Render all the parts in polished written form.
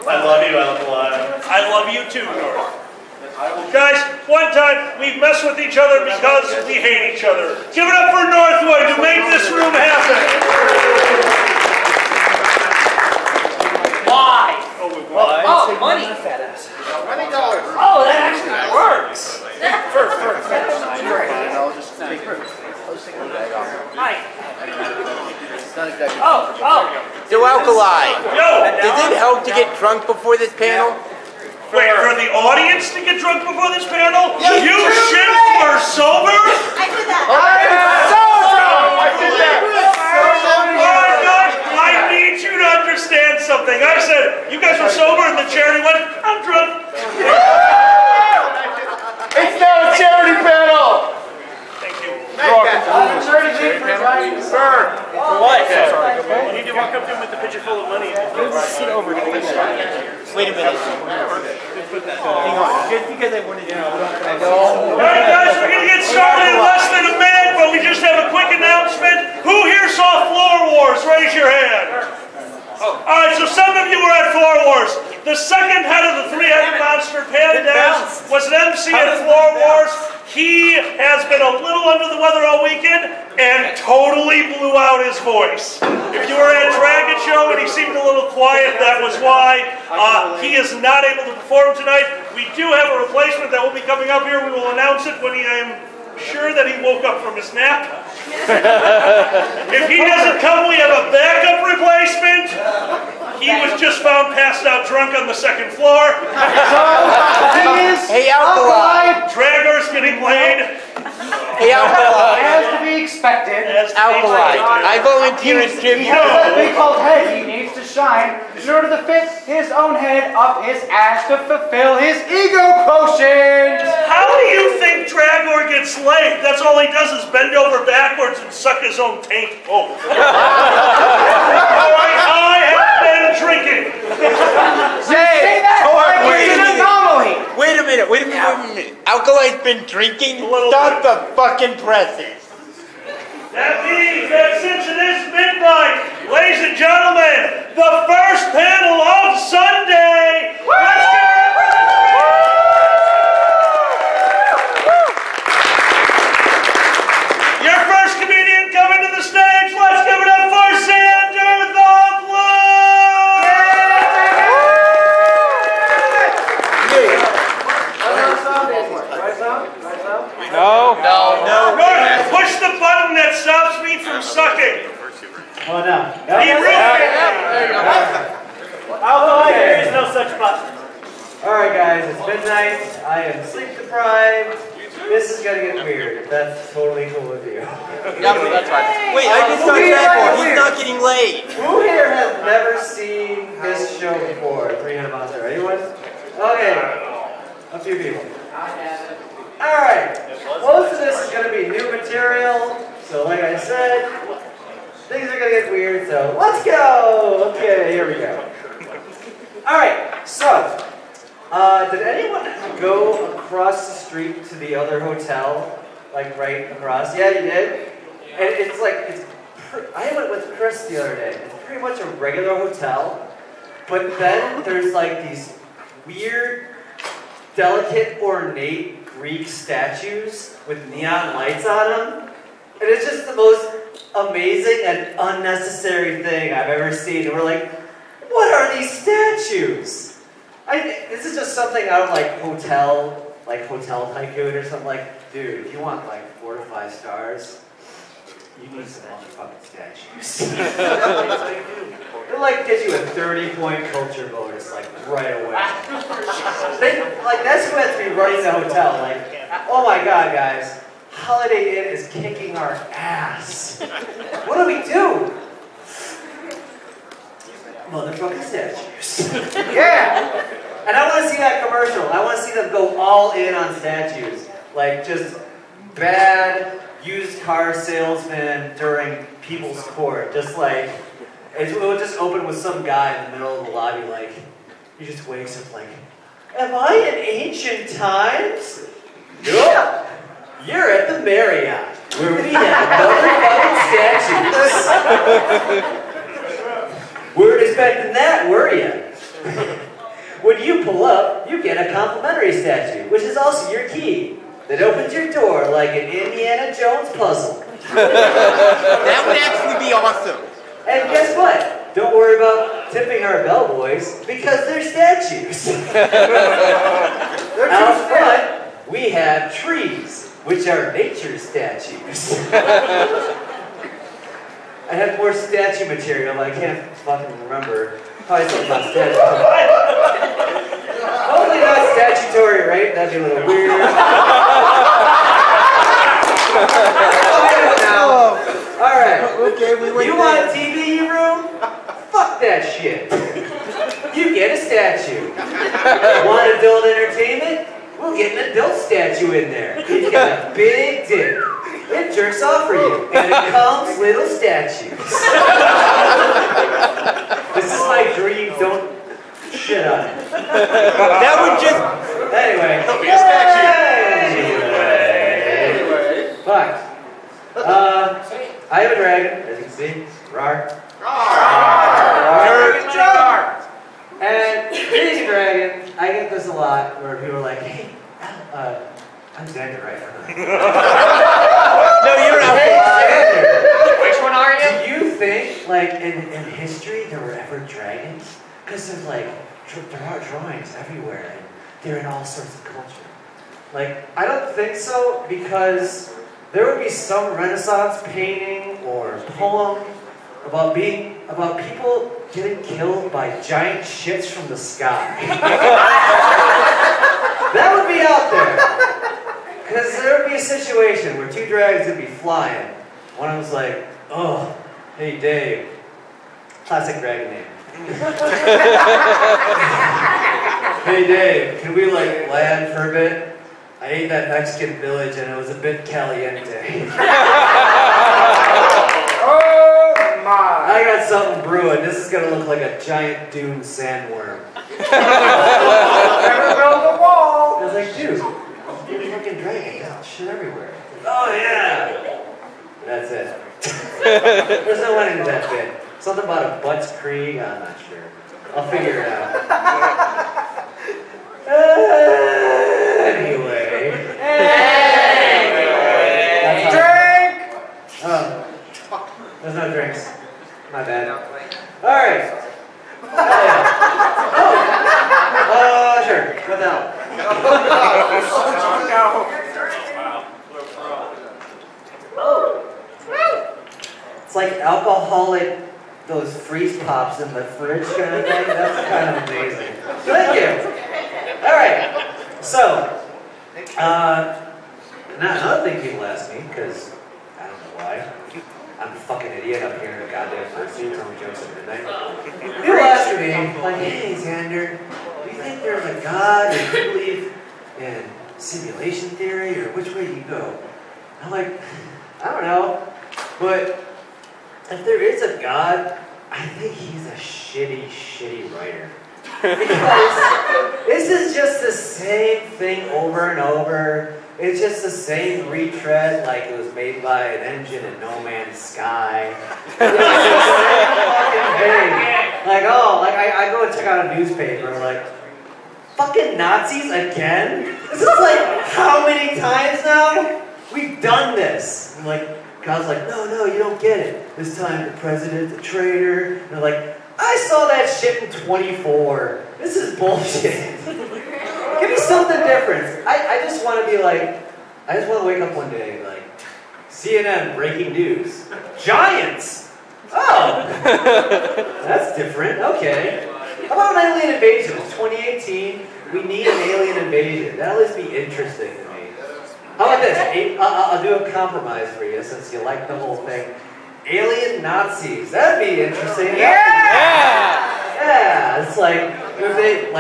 I love you, Alkaline. I love you too, North. Guys, one time we mess with each other because we hate each other. Give it up for Northwood to make this room happen. Why? Why? Oh, money. $20. Oh, that actually works. Hi. Oh. So, Alkali, Yo! does it help to get drunk before this panel? Wait, for the audience to get drunk before this panel? Yes, You shit were sober? I did that. I'm so drunk! I did that! Alright guys, I need you to understand something. I said, you guys were sober, and the charity went, I'm drunk. It's not a charity panel! Thank you. For what? You need to walk up to him with the pitcher full of money. Sit over to this side. Wait a minute. Hang on. Just because I wanted to know. I know. Alright guys, we're going to get started in less than a minute, but we just have a quick announcement. Who here saw Floor Wars? Raise your hand. Alright, so some of you were at Floor Wars. The second head of the three-headed monster, Pandas, was an MC at Floor Wars. He has been a little under the weather all weekend and totally blew out his voice. If you were at Dragon Show and he seemed a little quiet, that was why. He is not able to perform tonight. We do have a replacement that will be coming up here. We will announce it when I am sure that he woke up from his nap. If he doesn't come, we have a backup replacement. He was just found passed out drunk on the second floor. Hey, Alkali. Dragger's getting laid. Hey, Alkali. As to be expected. Alkali. I volunteer in He tribute. has that big old head he needs to shine in order to fit his own head up his ass to fulfill his ego quotient. How do you think Dragor gets laid? That's all he does is bend over backwards and suck his own taint. Oh. Alright, I have been drinking. Say that like it's an anomaly. Wait a minute. Alkali's been drinking? Stop the fucking presses. That means that since it is midnight, ladies and gentlemen, the first panel of Sunday. Let's give it up for your first comedian coming to the stage. Let's give it up for Sander the Blue. No. North, push the button that stops me from sucking. Oh no. He ruined it. There is no such button. Alright guys, it's midnight. I am sleep deprived. This is gonna get weird. That's totally cool with you. Yeah, that's right. Wait, I just saw Dragor. He's not getting laid. Who here has never seen this show before? 300 Monster. Anyone? Okay. A few people. Alright. Most of this is going to be new material. So like I said, things are going to get weird. So let's go. Okay, here we go. Alright. So, did anyone go across the street to the other hotel? Like right across? Yeah, you did? And it's like, I went with Chris the other day. It's pretty much a regular hotel. But then there's like these weird, delicate, ornate Greek statues with neon lights on them. And it's just the most amazing and unnecessary thing I've ever seen. And we're like, what are these statues? This is just something out of like Hotel Tycoon or something. Like, dude, if you want like 4 to 5 stars, you need some motherfucking statues. It like gives you a 30-point culture bonus like right away. That's who has to be running the hotel. Like, oh my god, guys, Holiday Inn is kicking our ass. What do we do? Motherfucking statues. Yeah. And I want to see that commercial. I want to see them go all in on statues. Like just bad used car salesman during People's Court. Just like, it would just open with some guy in the middle of the lobby like, he just wakes up like, am I in ancient times? Nope. You're at the Marriott, where we have motherfucking statues. Weren't expecting that, were you? when you pull up, you get a complimentary statue, which is also your key, that opens your door like an Indiana Jones puzzle. That would actually be awesome. And guess what? Don't worry about tipping our bellboys, because they're statues. Out front, we have trees, which are nature statues. I have more statue material, but I can't fucking remember. Probably something about statutory. Hopefully not statutory rape, that'd be a little weird. Alright. Okay, we went You want a TV in your room? Fuck that shit. You get a statue. Want adult entertainment? We'll get an adult statue in there. It's got a big dick. It jerks off for you. And it comes little statues. This is my dream. Don't shit on it. That would just... Anyway. He'll be a statue. Anyway. Fuck. I have a dragon, as you can see. Rar. And being a dragon, I get this a lot where people are like, hey, I'm Xander right now. No, you're not. Which one are you? Do you think, like, in history there were ever dragons? Because there's like, there are drawings everywhere, and they're in all sorts of culture. Like, I don't think so, because there would be some Renaissance painting or poem about people getting killed by giant shits from the sky. That would be out there. Because there would be a situation where two dragons would be flying. One of them was like, oh, hey Dave. Classic dragon name. Hey Dave, can we like land for a bit? I ate that Mexican village and it was a bit caliente. Oh my! I got something brewing. This is gonna look like a giant dune sandworm. Never build a wall! I was like, dude, you're a fucking dragon. There's shit everywhere. Oh yeah! That's it. There's no ending to that bit. Something about a Butts Creek, I'm not sure. I'll figure it out. Anyway. Drink! Oh. There's no drinks. My bad. Alright. Sure. What the hell? It's like alcoholic, those freeze pops in the fridge kind of thing. That's kind of amazing. Thank you. Alright. So, another thing people ask me, because I don't know why. I'm a fucking idiot up here in the goddamn first seat telling jokes at midnight. People ask me, like, hey, Xander, do you think there's a God, or do you believe in simulation theory, or which way do you go? I'm like, I don't know, but if there is a God, I think he's a shitty writer. Because this is just the same thing over and over. It's just the same retread, like it was made by an engine in No Man's Sky. It's the same fucking thing. Like, oh, like I go and check out a newspaper, like, fucking Nazis again? This is like, how many times now? We've done this. And like, God's like, no, you don't get it. This time the president's a traitor. And they're like, I saw that shit in 24. This is bullshit. Give me something different. I just want to be like, I just want to wake up one day and like, CNN breaking news. Giants! Oh! That's different. Okay. How about an alien invasion? It's 2018. We need an alien invasion. That'll at least be interesting to me. How about this? I'll do a compromise for you since you like the whole thing. Alien Nazis. That'd be interesting. Yeah, it's like if they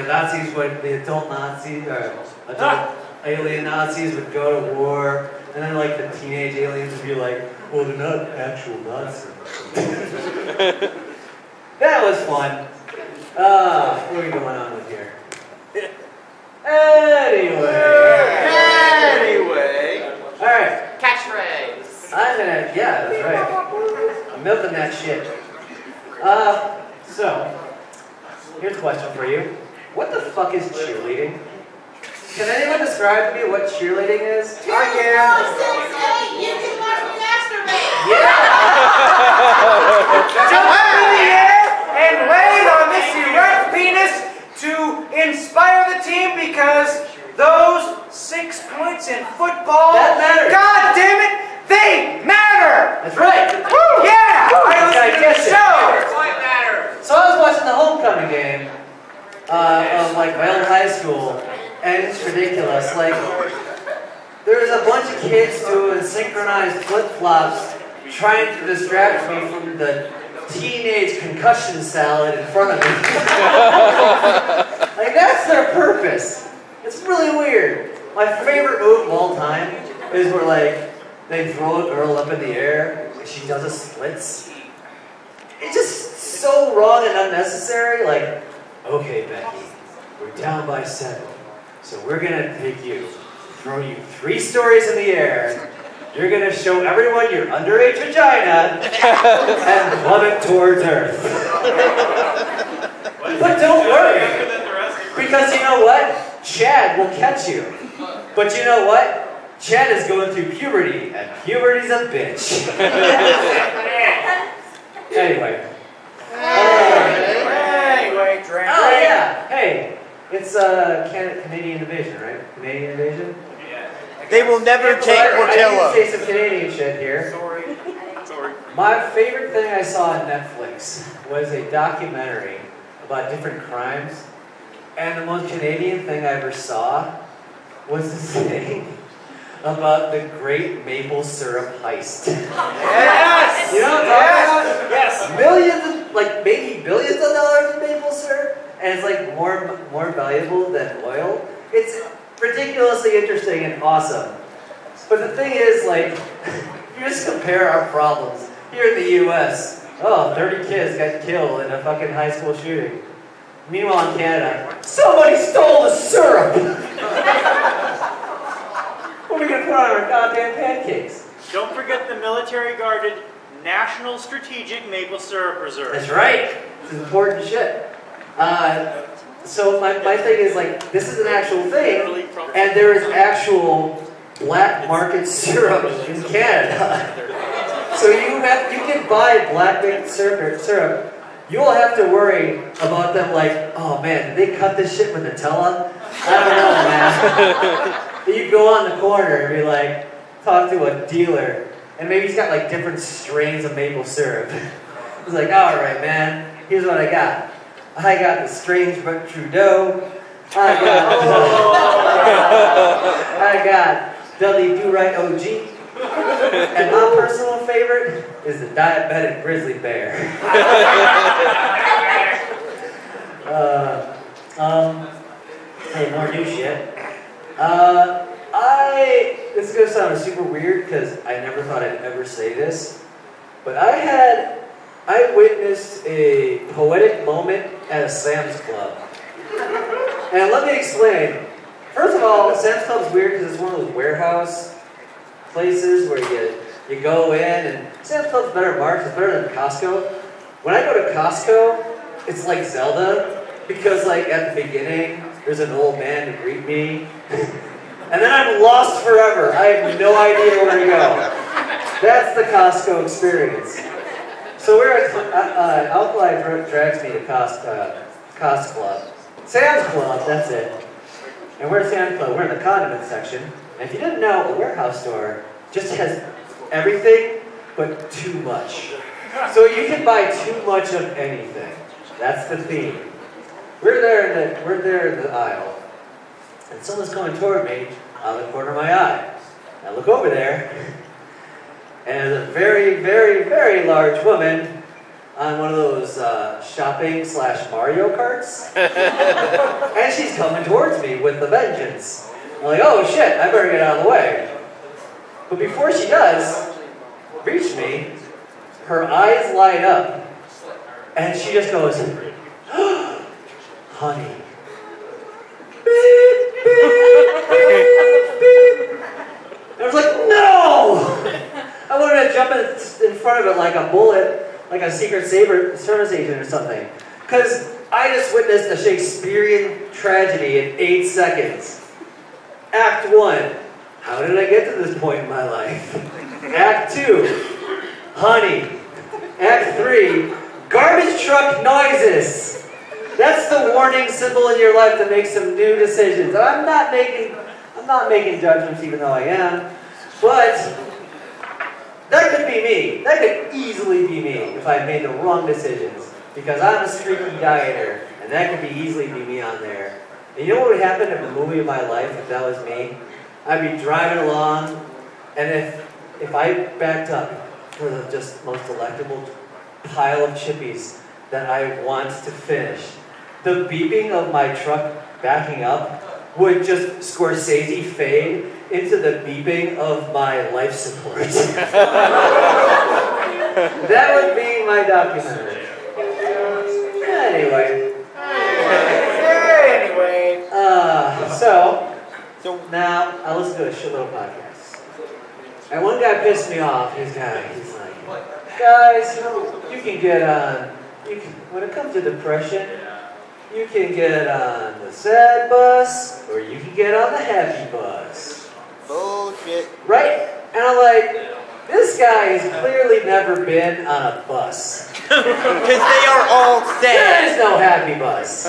Nazis would the adult Nazis or adult alien Nazis would go to war, and then like the teenage aliens would be like, well, they're not actual Nazis. That was fun. What are we going on with here? Anyway. All right. Catchphrase. Yeah, that's right. I'm milking that shit. So, here's a question for you. what the fuck is cheerleading? Can anyone describe to me what cheerleading is? I can. You can watch me masturbate. Yeah! Jump up in the air and land on this erect penis to inspire the team because those 6 points in football, that matters. God damn it, they matter! That's right. Woo! Yeah! I listened to the show! So I was watching the homecoming game of like my old high school, and it's ridiculous. Like, there's a bunch of kids doing synchronized flip-flops trying to distract me from the teenage concussion salad in front of me. Like, that's their purpose. It's really weird. My favorite move of all time is where, like, they throw a girl up in the air and she does a splits. It's just so wrong and unnecessary. Like, okay, Becky, we're down by 7. So we're gonna take you, throw you 3 stories in the air. You're gonna show everyone your underage vagina and plummet towards Earth. But don't worry, because you know what? Chad will catch you. But you know what? Chad is going through puberty, and puberty's a bitch. Anyway. Anyway, drink. Oh yeah, hey. It's Canadian invasion, right? Canadian invasion? They will never take I need to Portillo. say some Canadian shit here. Sorry. My favorite thing I saw on Netflix was a documentary about different crimes. And the most Canadian thing I ever saw was this thing about the Great Maple Syrup Heist. Yes! You know what I'm talking about? Yes! Millions, like maybe billions of dollars of maple syrup, and it's like more valuable than oil. It's ridiculously interesting and awesome. But the thing is, like, if you just compare our problems here in the U.S. Oh, 30 kids got killed in a fucking high school shooting. Meanwhile, in Canada, somebody stole the syrup. What are we gonna put on our goddamn pancakes? Don't forget the military-guarded National Strategic Maple Syrup Reserve. That's right. It's important shit. So my thing is, like, this is an actual thing, and there is actual black market syrup in Canada. So you can buy black market syrup. You will have to worry about them, like, oh man, did they cut this shit with Nutella? I don't know, man. You go on the corner and be like, talk to a dealer, and maybe he's got like different strains of maple syrup. He's like, all right, man, here's what I got. I got the strange but Trudeau. I got Dudley Do-Right OG. And my personal favorite is the diabetic grizzly bear. Hey, more new shit. This is gonna sound super weird because I never thought I'd ever say this, but I witnessed a poetic moment at a Sam's Club. And let me explain. First of all, Sam's Club's weird because it's one of those warehouse places where you go in, and Sam's Club's better marked, it's better than Costco. When I go to Costco, it's like Zelda, because like at the beginning, there's an old man to greet me, and then I'm lost forever. I have no idea where to go. That's the Costco experience. So we're at, Alkali drags me to Cost Club. Sam's Club, that's it. And we're at Sam's Club, we're in the condiment section. And if you didn't know, a warehouse store just has everything, but too much. So you can buy too much of anything. That's the theme. We're there in the aisle, and someone's coming toward me out of the corner of my eye. I look over there, and there's a very, very, very large woman on one of those shopping/Mario Karts, and she's coming towards me with a vengeance. I'm like, oh shit, I better get out of the way. But before she does reach me, her eyes light up, and she just goes, honey. Beep, beep, beep, beep. And I was like, no! I wanted to jump in front of it like a bullet, like a Secret Service agent or something. Because I just witnessed a Shakespearean tragedy in 8 seconds. Act 1. How did I get to this point in my life? Act 2. Honey. Act 3. Garbage truck noises. That's the warning symbol in your life to make some new decisions. And I'm not making judgments, even though I am. But that could be me. That could easily be me if I made the wrong decisions. Because I'm a streaky dieter, and that could be easily be me on there. And you know what would happen if the movie of my life, if that was me? I'd be driving along, and if I backed up for the just most delectable pile of chippies that I want to finish, the beeping of my truck backing up would just Scorsese fade into the beeping of my life support. That would be my documentary. Anyway. So now I listen to a shitload of podcasts. And one guy pissed me off. He's like, guys, you can get on, when it comes to depression, you can get on the sad bus, or you can get on the happy bus. Bullshit. Right? And I'm like, this guy has clearly never been on a bus. Because they are all There sad. is no happy bus.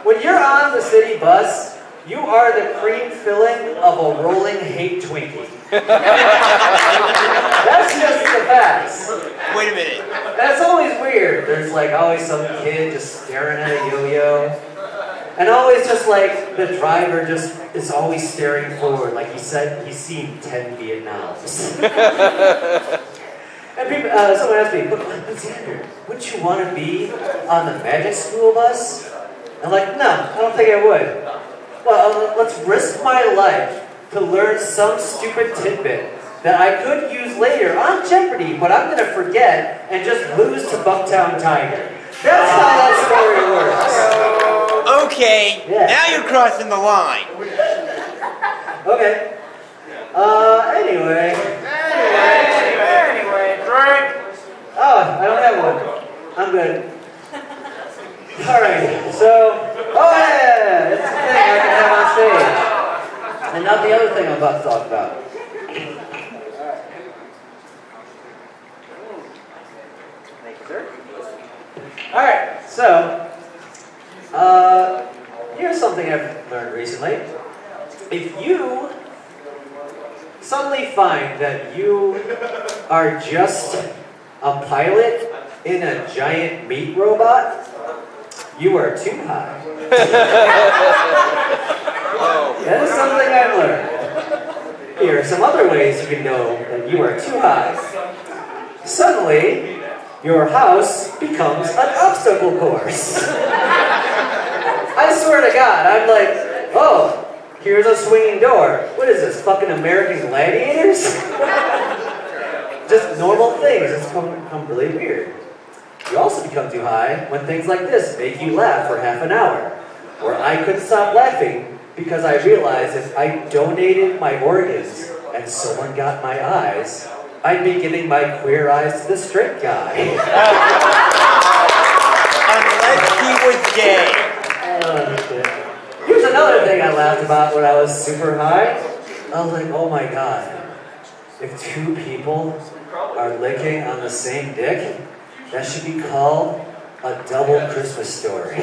When you're on the city bus, you are the cream filling of a rolling hate Twinkie. That's just the facts. Wait a minute. That's always weird. There's like always some kid just staring at a yo-yo. And always just like the driver just is always staring forward, like he said he's seen 10 Vietnams. And people, someone asked me, Xander, wouldn't you want to be on the magic school bus? I'm like, no, I don't think I would. Well, let's risk my life to learn some stupid tidbit that I could use later on Jeopardy, but I'm going to forget and just lose to Bucktown Tiger. That's how that story works. Okay, Yeah. now you're crossing the line. Okay. Anyway, Drink. Oh, I don't have one. I'm good. Alright, so, oh yeah, it's the thing I can have on stage. And not the other thing I'm about to talk about. Thank you, sir. Alright, so, here's something I've learned recently. If you suddenly find that you are just a pilot in a giant meat robot, you are too high. That is something I've learned. Here are some other ways you can know that you are too high. Suddenly, your house becomes an obstacle course. I swear to God, I'm like, oh, here's a swinging door. What is this, fucking American Gladiators? Just normal things. It's become really weird. You also become too high when things like this make you laugh for half an hour. Where I couldn't stop laughing because I realized if I donated my organs and someone got my eyes, I'd be giving my queer eyes to the straight guy. Unless he was gay. Here's another thing I laughed about when I was super high. I was like, oh my God, if two people are licking on the same dick, that should be called a double Christmas story.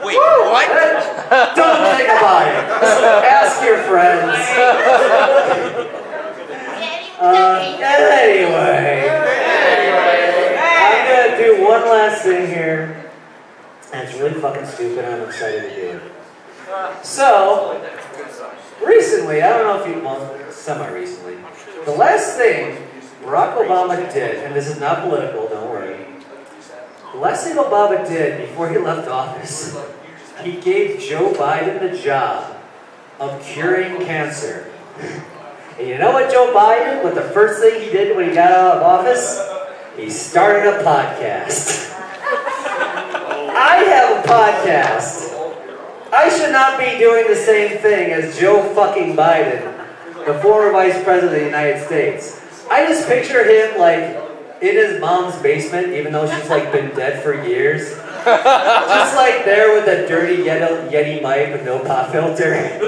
Wait, what? Don't think about it. Ask your friends. Anyway, I'm gonna do one last thing here. And it's really fucking stupid, and I'm excited to do it. So, recently, I don't know if you, well, semi-recently, the last thing Barack Obama did, and this is not political, don't worry. The last thing Obama did before he left office, he gave Joe Biden the job of curing cancer. And you know what Joe Biden, what the first thing he did when he got out of office? He started a podcast. I have a podcast. I should not be doing the same thing as Joe fucking Biden, the former Vice President of the United States. I just picture him like in his mom's basement, even though she's like been dead for years. Just like there with a dirty Yeti mic with no pop filter.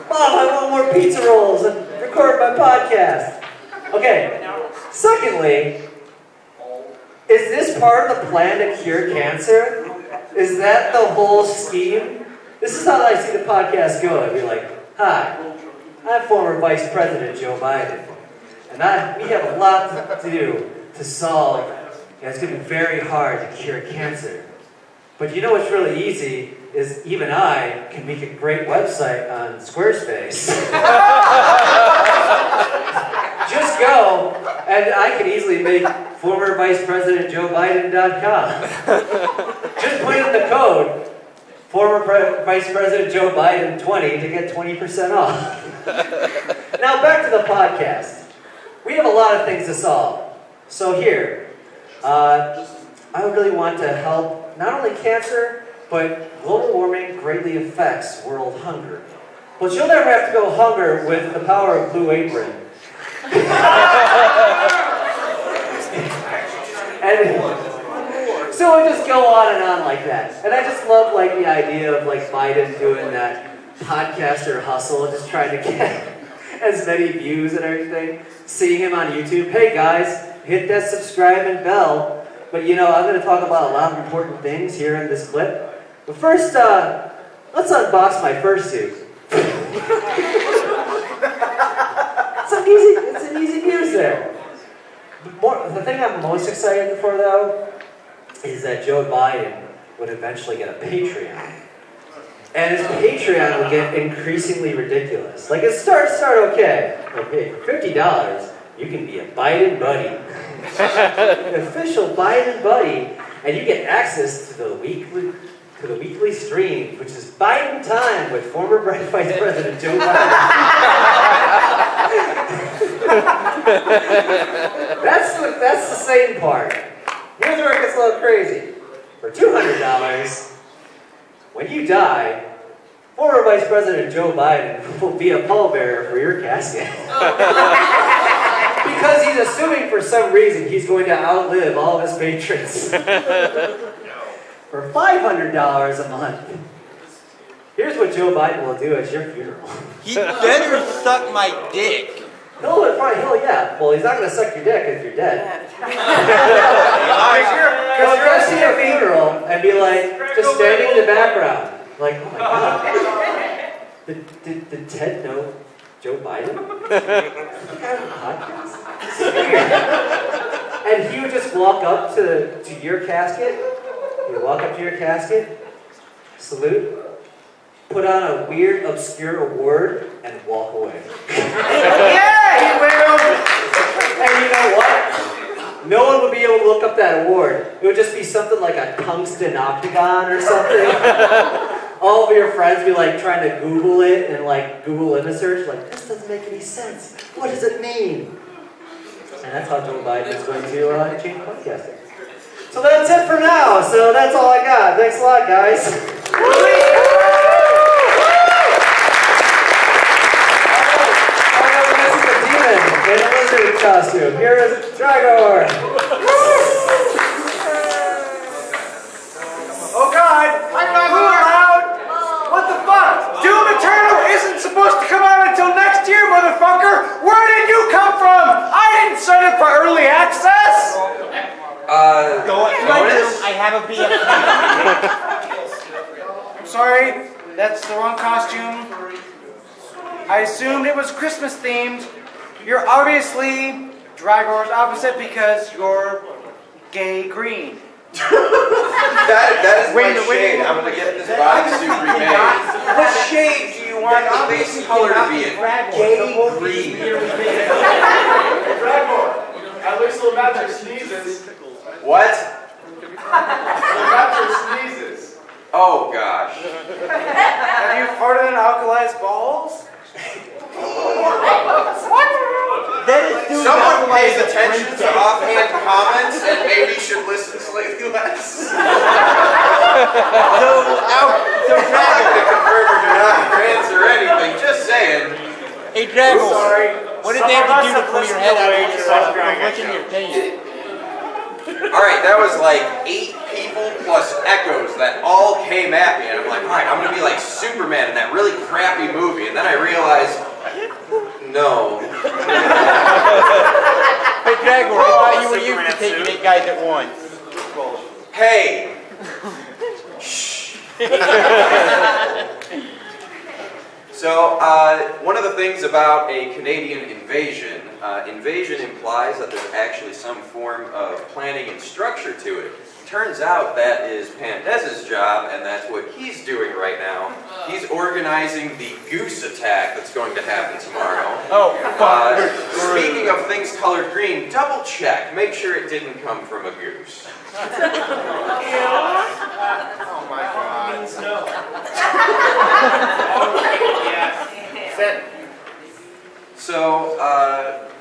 Mom, I want more pizza rolls and record my podcast. Okay, secondly, is this part of the plan to cure cancer? Is that the whole scheme? This is how I see the podcast go. I'd be like, hi, I'm former Vice President Joe Biden. And we have a lot to do to solve. It's going to be very hard to cure cancer. But you know what's really easy is even I can make a great website on Squarespace. Just go, and I can easily make former Vice President Joe Biden.com. Just put in the code, former Vice President Joe Biden 20 to get 20% off. Now back to the podcast. We have a lot of things to solve. So here, I really want to help not only cancer, but global warming greatly affects world hunger. But you'll never have to go hunger with the power of Blue Apron. And so I just go on and on like that. And I just love like the idea of like Biden doing that podcaster hustle, just trying to get as many views and everything. Seeing him on YouTube, hey guys, hit that subscribe and bell. But you know, I'm going to talk about a lot of important things here in this clip. But first, let's unbox my fursuit. It's an easy news there. The thing I'm most excited for, though, is that Joe Biden would eventually get a Patreon. And his Patreon will get increasingly ridiculous. Like, it starts okay. Okay, for $50, you can be a Biden buddy. An official Biden buddy, and you get access to the weekly stream, which is Biden Time with former Vice President Joe Biden. That's the same part. Here's where it gets a little crazy. For $200, when you die, former Vice President Joe Biden will be a pallbearer for your casket. Because he's assuming for some reason he's going to outlive all of his patrons. For $500 a month, here's what Joe Biden will do at your funeral. He better suck my dick. Yeah. Well, he's not going to suck your dick if you're dead. Because you're going to see a funeral and be like, just standing in the background. Like, oh my God. Did Ted know Joe Biden? And he would just walk up to your casket. He would walk up to your casket, salute, put on a weird, obscure award, and walk away. Yeah, he will! And you know what? No one would be able to look up that award. It would just be something like a tungsten octagon or something. All of your friends would be like trying to Google it and like Google image search, like, this doesn't make any sense. What does it mean? And that's how Joe Biden is going to change podcasting. So that's it for now. So that's all I got. Thanks a lot, guys. In a lizard costume. Here is Dragor. Oh God! I'm not allowed! What the fuck? Doom Eternal isn't supposed to come out until next year, motherfucker! Where did you come from? I didn't sign up for early access! Go I have a BFF. I'm sorry, that's the wrong costume. I assumed it was Christmas themed. You're obviously Dragor's opposite because you're gay green. That is my shade. I'm going to get this bodysuit remade. What shade do you want? The base color to be in gay green. Dragor, at least Lemaster sneezes. What? Lemaster sneezes. Oh gosh. Have you farted in alkalized balls? Someone pays attention to offhand comments and maybe should listen slightly less. So I'm not going to confirm or deny answer anything, just saying. Hey, Dragor, Sorry. what did they have to do to pull your head out of your licking your tail? Alright, that was like 8 people plus echoes that all came at me, and I'm like, alright, I'm gonna be like Superman in that really crappy movie, and then I realized, no. Hey, Gregor, I thought you were used to taking 8 guys at once. Hey! Shh. So, one of the things about a Canadian invasion, invasion implies that there's actually some form of planning and structure to it. Turns out that is Pandez's job, and that's what he's doing right now. He's organizing the goose attack that's going to happen tomorrow. Oh, fuck. Speaking of things colored green, double check. Make sure it didn't come from a goose. Oh my God. Means no. So,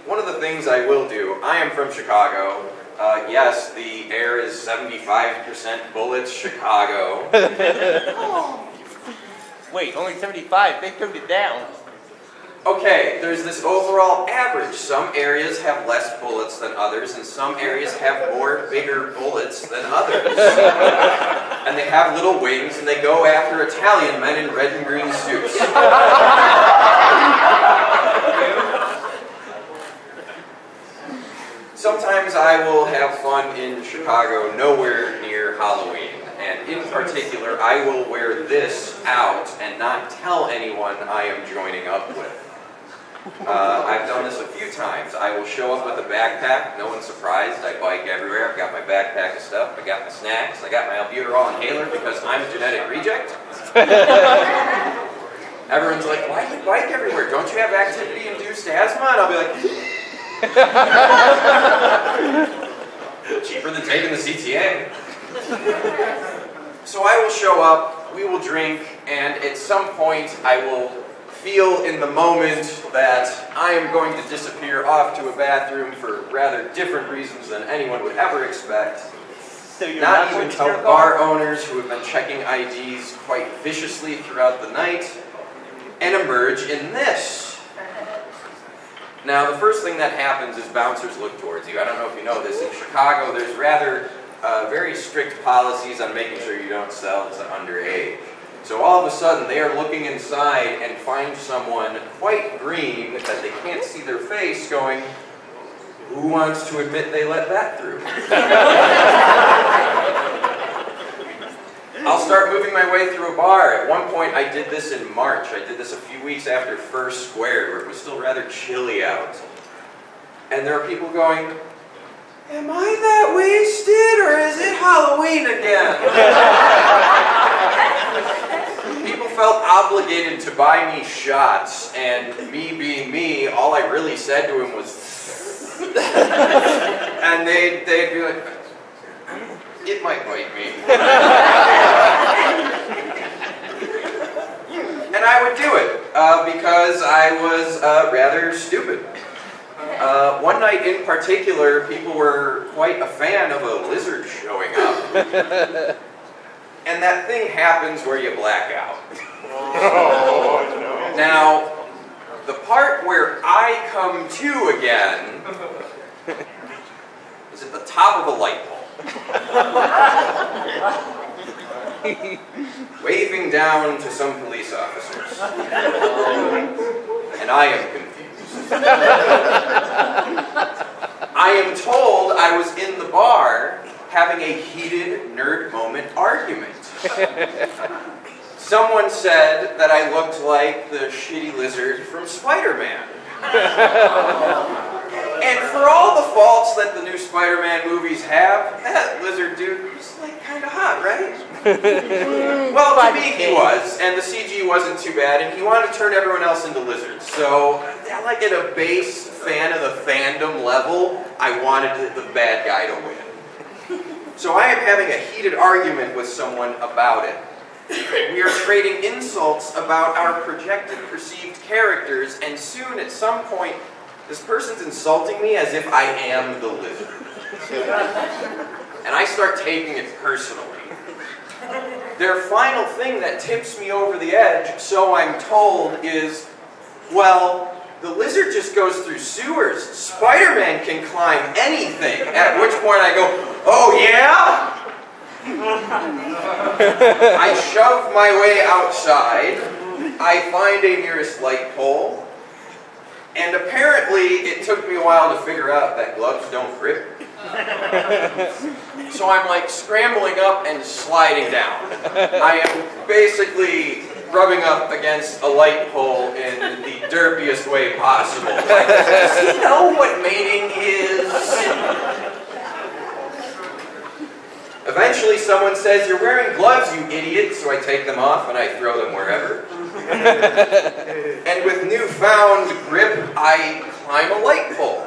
one of the things I will do, I am from Chicago. Yes, the air is 75% bullets, Chicago. Wait, only 75. They turned it down. Okay, there's this overall average. Some areas have less bullets than others, and some areas have more bigger bullets than others. And they have little wings, and they go after Italian men in red and green suits. Sometimes I will have fun in Chicago nowhere near Halloween. And in particular, I will wear this out and not tell anyone I am joining up with. I've done this a few times. I will show up with a backpack, no one's surprised, I bike everywhere, I've got my backpack of stuff, I got my snacks, I got my albuterol inhaler because I'm a genetic reject. Everyone's like, why do you bike everywhere? Don't you have activity-induced asthma? And I'll be like, cheaper than taking the CTA. So I will show up, we will drink, and at some point I will feel in the moment that I am going to disappear off to a bathroom for rather different reasons than anyone would ever expect. So you're not even tell the bar owners who have been checking IDs quite viciously throughout the night, and emerge in this. Now, the first thing that happens is bouncers look towards you. I don't know if you know this. In Chicago, there's rather very strict policies on making sure you don't sell to underage. So all of a sudden, they are looking inside and find someone quite green that they can't see their face going, who wants to admit they let that through? I'll start moving my way through a bar. At one point, I did this in March. I did this a few weeks after First Squared, where it was still rather chilly out. And there are people going, am I that wasted, or is it Halloween again? People felt obligated to buy me shots, and me being me, all I really said to him was, and they'd be like, it might bite me. And I would do it, because I was rather stupid. One night in particular, people were quite a fan of a lizard showing up. And that thing happens where you black out. Now, the part where I come to again is at the top of a light pole. Waving down to some police officers. And I am confused. I am told I was in the bar having a heated nerd moment argument. Someone said that I looked like the shitty lizard from Spider-Man. And for all the faults that the new Spider-Man movies have, that lizard dude was like kind of hot, right? Well, to me he was, and the CG wasn't too bad, and he wanted to turn everyone else into lizards. So, like at a base fan of the fandom level, I wanted the bad guy to win. So I am having a heated argument with someone about it. We are trading insults about our projected perceived characters, and soon, at some point, this person's insulting me as if I am the lizard. And I start taking it personally. Their final thing that tips me over the edge, so I'm told, is, well, the lizard just goes through sewers. Spider-Man can climb anything. At which point I go, Oh yeah? I shove my way outside. I find a nearest light pole. And apparently it took me a while to figure out that gloves don't grip. So I'm like scrambling up and sliding down. I am basically rubbing up against a light pole in the derpiest way possible. Like, does he know what mating is? Eventually someone says, "You're wearing gloves, you idiot," so I take them off and I throw them wherever. And with newfound grip, I climb a light pole.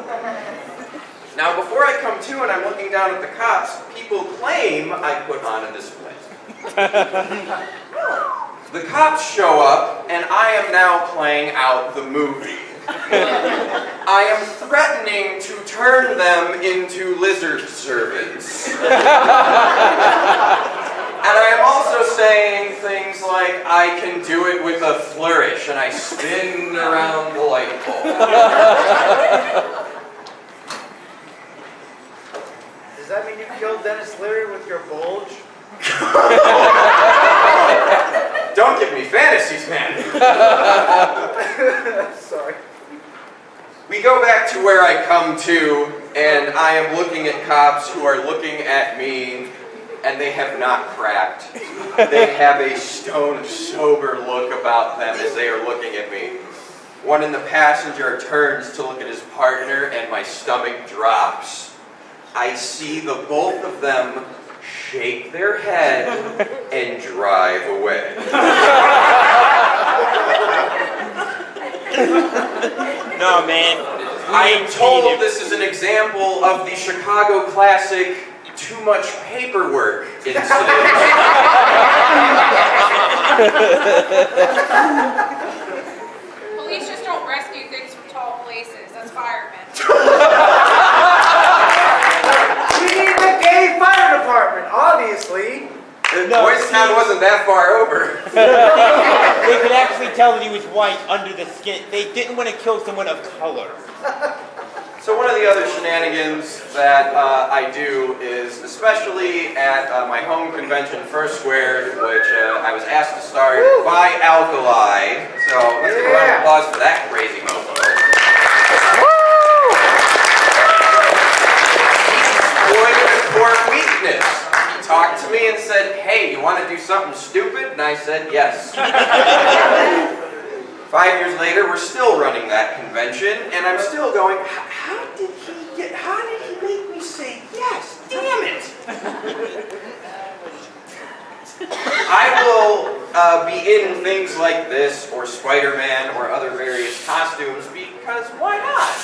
Now before I come to and I'm looking down at the cops, people claim I put on a display. The cops show up and I am now playing out the movie. I am threatening to turn them into lizard servants. And I am also saying things like, "I can do it with a flourish," and I spin around the light pole. Does that mean you killed Dennis Leary with your bulge? Don't give me fantasies, man. Sorry. We go back to where I come to, and I am looking at cops who are looking at me, and they have not cracked. They have a stone sober look about them as they are looking at me. One in the passenger turns to look at his partner, and my stomach drops. I see the both of them shake their head and drive away. No, man. I am told this is an example of the Chicago classic too much paperwork incident. Police just don't rescue things from tall places. That's firemen. We need the gay fire department, obviously. Boys Town wasn't that far over. They could actually tell that he was white under the skin. They didn't want to kill someone of color. So one of the other shenanigans that I do is, especially at my home convention, First Squared, which I was asked to start by Alkali. So let's give a round of applause for that crazy mofo. Exploited a core weakness. He talked to me and said, "Hey, you want to do something stupid?" And I said, "Yes." 5 years later, we're still running that convention, and I'm still going, how did he make me say yes? Damn it! I will be in things like this, or Spider-Man, or other various costumes, because why not?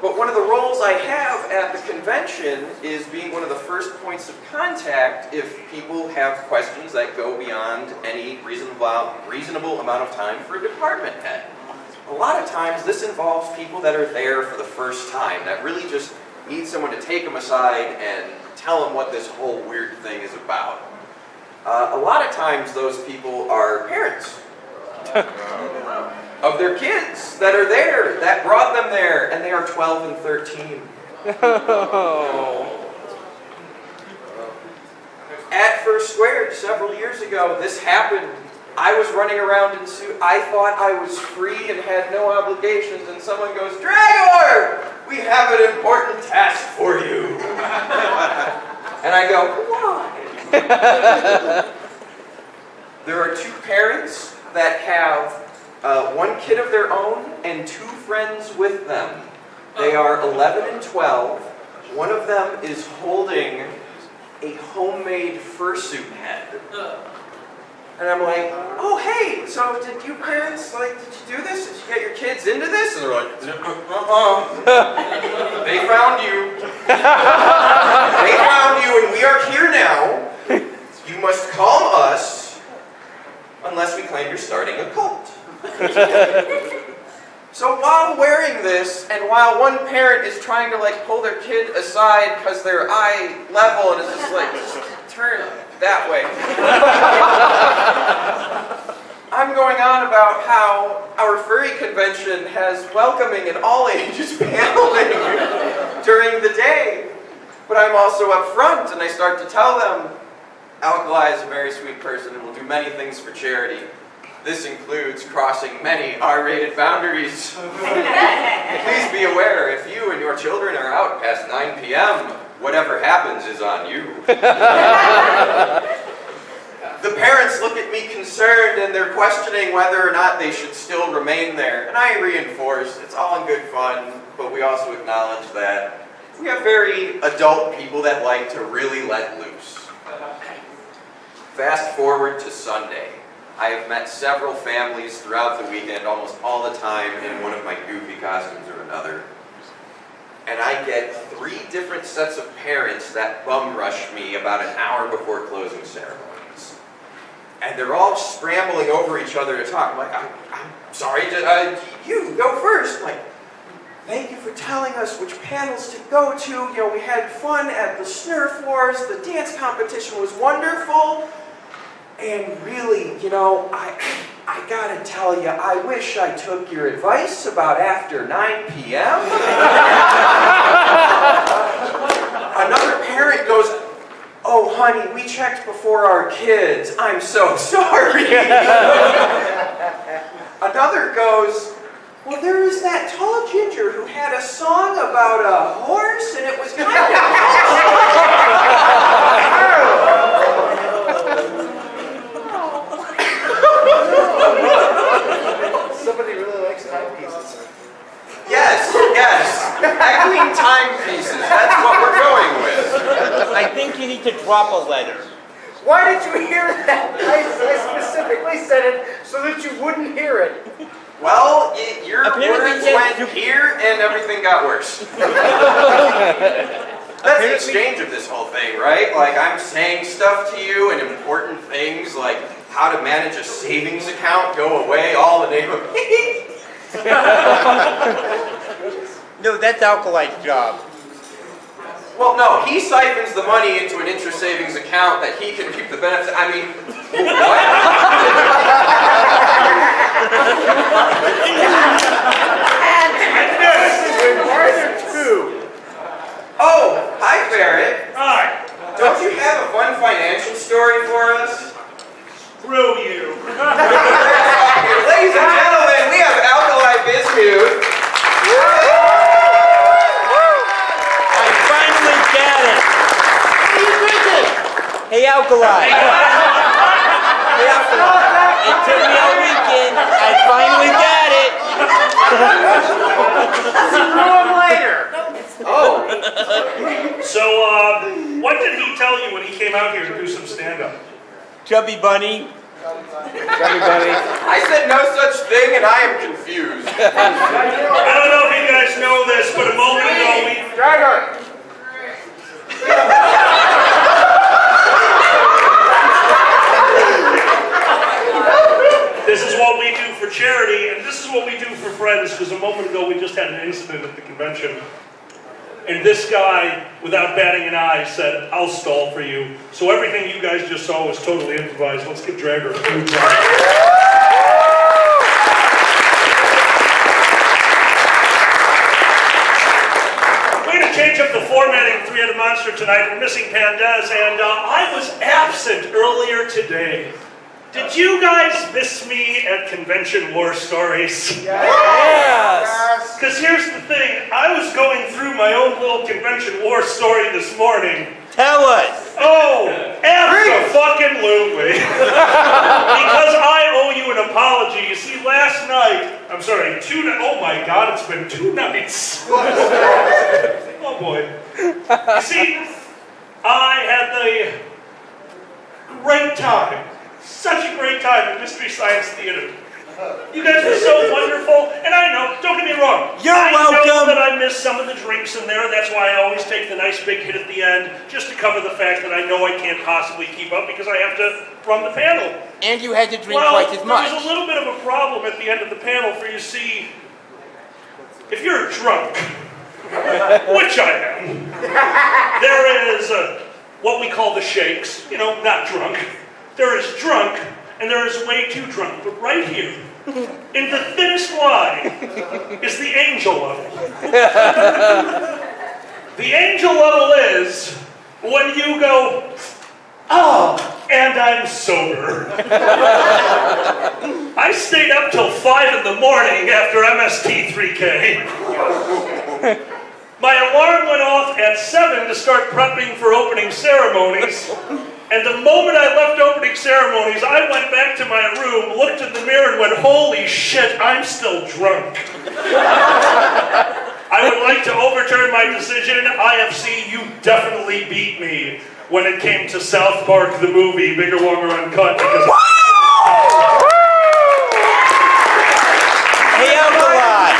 But one of the roles I have at the convention is being one of the first points of contact if people have questions that go beyond any reasonable amount of time for a department head. A lot of times this involves people that are there for the first time, that really just need someone to take them aside and tell them what this whole weird thing is about. A lot of times those people are parents of their kids that are there, that brought them there, and they are 12 and 13. At First Squared several years ago, this happened. I was running around in suit. I thought I was free and had no obligations, and someone goes, "Dragor, we have an important task for you." And I go, "Why?" There are two parents that have one kid of their own and two friends with them. They are 11 and 12. One of them is holding a homemade fursuit head. And I'm like, "Oh, hey, so did you parents, did you do this? Did you get your kids into this?" And they're like, "They found you. They found you, and we are here now. You must calm us unless we claim you're starting a cult." So while wearing this, and while one parent is trying to pull their kid aside because they're eye level and is just turn that way, I'm going on about how our furry convention has welcoming and all ages paneling during the day. But I'm also upfront, and I start to tell them, Alkali is a very sweet person and will do many things for charity. This includes crossing many R-rated boundaries. Please be aware, if you and your children are out past 9 p.m., whatever happens is on you. The parents look at me concerned and they're questioning whether or not they should still remain there. And I reinforce, it's all in good fun, but we also acknowledge that we have very adult people that like to really let loose. Fast forward to Sunday. I have met several families throughout the weekend, almost all the time, in one of my goofy costumes or another. And I get 3 different sets of parents that bum rush me about an hour before closing ceremonies. And they're all scrambling over each other to talk. I'm like, I'm sorry, you go first. I'm like, thank you for telling us which panels to go to. You know, we had fun at the Snurf Wars. The dance competition was wonderful. And really, you know, I gotta tell you, I wish I took your advice about after 9 p.m. Another parent goes, oh, honey, we checked before our kids. I'm so sorry. Another goes, well, there was that tall ginger who had a song about a horse, and it was kind of Somebody really likes timepieces. Yes. Echoing timepieces. That's what we're going with. I think you need to drop a letter. Why did you hear that? I specifically said it so that you wouldn't hear it. Well, your Apparently, words yes, went here and everything got worse. That's the exchange of this whole thing, right? Like, I'm saying stuff to you and important things like how to manage a savings account go away, all in the name of No, that's Alkali's job. Well, no, he siphons the money into an interest savings account that he can keep the benefits. I mean, what? Oh, hi, Barrett. Hi. Don't you have a fun financial story for us? Screw you. Ladies and gentlemen, we have Alkali Bismuth. I finally got it. Hey, Alkali. It took me all weekend. I finally got it. Screw him later. Oh. So, what did he tell you when he came out here to do some stand-up? Chubby Bunny. I said no such thing, and I am confused. I don't know if you guys know this, but a moment ago we... Driver. This is what we do for charity, and this is what we do for friends, because a moment ago we just had an incident at the convention. And this guy, without batting an eye, said, I'll stall for you. So everything you guys just saw was totally improvised. Let's give Dragger a huge round. We're going to change up the formatting of Three-Headed Monster tonight. We're missing Pandez, and I was absent earlier today. Did you guys miss me at Convention War Stories? Yes. Because here's the thing, I was going through my own little Convention War story this morning. Tell us. Oh, abso-fucking-lutely. Because I owe you an apology. You see, last night, I'm sorry, oh my God, it's been 2 nights. Oh boy. You see, I had the great time. Such a great time in Mystery Science Theater. You guys were so wonderful, and I know, don't get me wrong. You're welcome. I know that I missed some of the drinks in there. That's why I always take the nice big hit at the end, just to cover the fact that I know I can't possibly keep up because I have to run the panel. And you had to drink twice as much. There's a little bit of a problem at the end of the panel, for you see, if you're drunk, which I am, there is what we call the shakes, you know, not drunk. There is drunk, and there is way too drunk. But right here, in the thinnest line, is the angel level. The angel level is when you go, oh, and I'm sober. I stayed up till 5 in the morning after MST 3K. My alarm went off at 7 to start prepping for opening ceremonies. And the moment I left opening ceremonies, I went back to my room, looked in the mirror, and went, holy shit, I'm still drunk. I would like to overturn my decision. IFC, you definitely beat me when it came to South Park, the movie, Bigger, Longer, Uncut. Because Hey, Alkaline!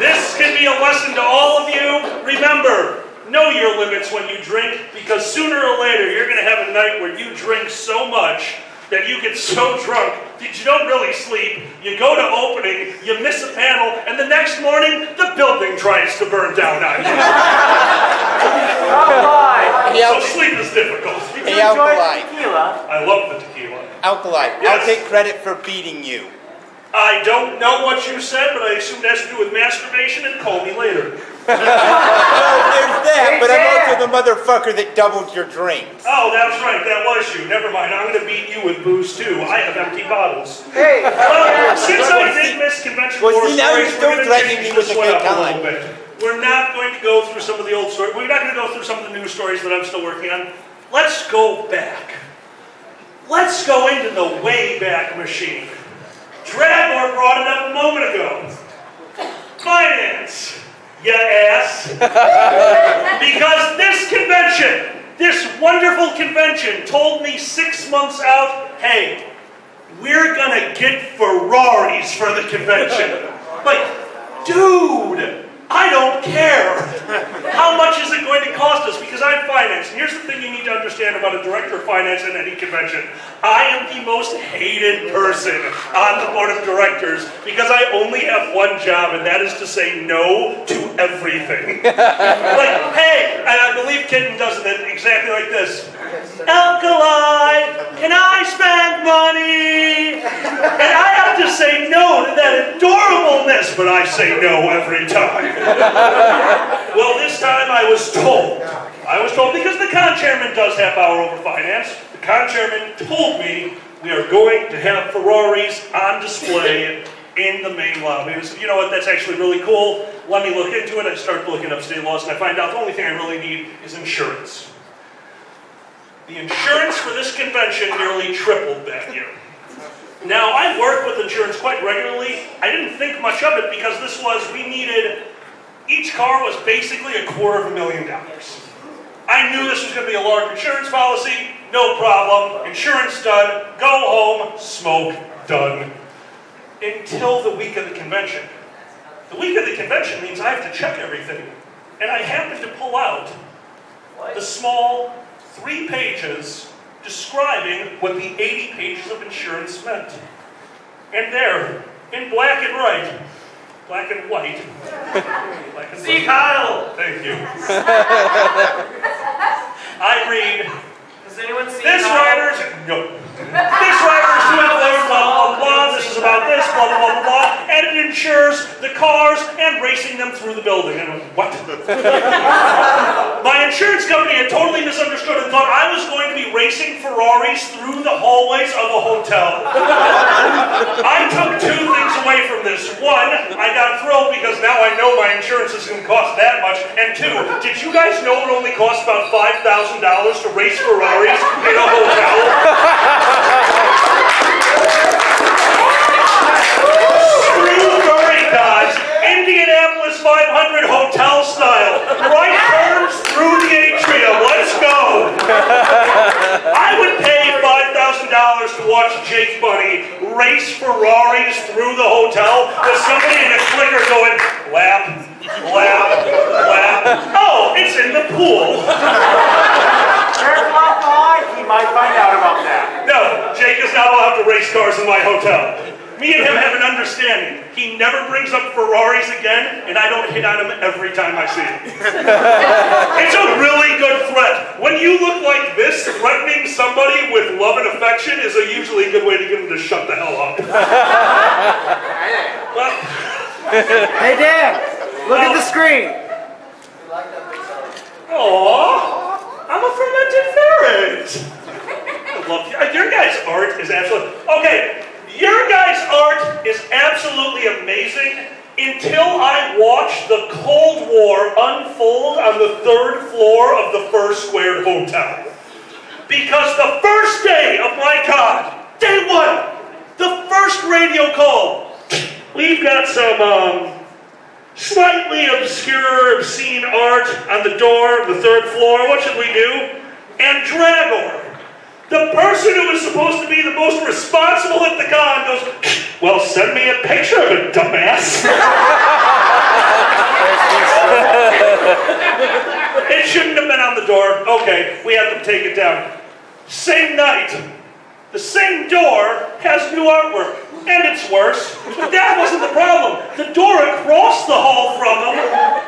this can be a lesson to all of you. Remember, know your limits when you drink, because sooner or later you're going to have a night where you drink so much that you get so drunk that you don't really sleep, you go to opening, you miss a panel, and the next morning, the building tries to burn down on you. So sleep is difficult. Hey, Alkaline. I love the tequila. Alkaline, Yes. I'll take credit for beating you. I don't know what you said, but I assume it has to do with masturbation, and call me later. Well, there's that, but I'm also the motherfucker that doubled your drinks. Oh, that's right, that was you. Never mind, I'm going to beat you with booze too. I have empty bottles. Hey! Well, since I did miss convention Well, horror see, now stories, you're still we're going to threatening change me with this a one good up a time. little bit. We're not going to go through some of the old stories. We're not going to go through some of the new stories that I'm still working on. Let's go back. Let's go into the Wayback Machine. Dragor brought it up a moment ago. Finance, ya ass. Because this convention, this wonderful convention, told me 6 months out, hey, we're gonna get Ferraris for the convention. Like, dude, I don't care. How much is it going to cost us? Because I'm finance. And here's the thing you need to understand about a director of finance at any convention. I am the most hated person on the board of directors because I only have one job, and that is to say no to everything. Like, hey, and I believe Kitten does it exactly like this. Alkali, can I spend money? And I have to say no to that adorableness, but I say no every time. Well, this time I was told because the con chairman does have power over finance, the con chairman told me we are going to have Ferraris on display in the main lobby. I said, you know what, that's actually really cool. Let me look into it. I started looking up state laws, and I find out the only thing I really need is insurance. The insurance for this convention nearly tripled that year. Now, I work with insurance quite regularly. I didn't think much of it because each car was basically $250,000. I knew this was going to be a large insurance policy, no problem, insurance done, go home, smoke done. Until the week of the convention. The week of the convention means I have to check everything. And I happened to pull out the small 3 pages describing what the 80 pages of insurance meant. And there, in black and white, black and white. See, Kyle! Thank you. I read, Does anyone see this rider's, no. This rider's to have learned blah, blah, blah, this is about this, blah, blah, blah, blah, blah, and it insures the cars and racing them through the building. And I went, what? My insurance company had totally misunderstood and thought I was going to be racing Ferraris through the hallways of a hotel. I took 2 things away from this. 1, I got thrilled because now I know my insurance isn't going to cost that much. And 2, did you guys know it only costs about $5,000 to race Ferraris in a hotel? Screwbury Dodge, Indianapolis 500 hotel style. Right turns through the atrium. Let's go. I would pay $5,000 to watch Jake Bunny race Ferraris through the hotel with somebody in a clicker going, lap, lap, lap. Oh, it's in the pool. He might find out about that. No, Jake is not allowed to race cars in my hotel. Me and him have an understanding. He never brings up Ferraris again, and I don't hit on him every time I see him. It's a really good threat. When you look like this, threatening somebody with love and affection is usually a good way to get him to shut the hell up. Well, Hey, Dan, look at the screen. Aww, I'm a fermented ferret. I love you. Your guys' art is absolutely... Okay, your guys' art is absolutely amazing until I watched the Cold War unfold on the 3rd floor of the First Squared Hotel. Because the first day of my con, day 1, the first radio call, we've got some slightly obscure, obscene art on the door of the 3rd floor. What should we do? And Dragor, the person who was supposed to be the most responsible at the con, goes, well, send me a picture of it, dumbass. It shouldn't have been on the door. Okay, we had to take it down. Same night, the same door has new artwork. And it's worse. But that wasn't the problem. The door across the hall from them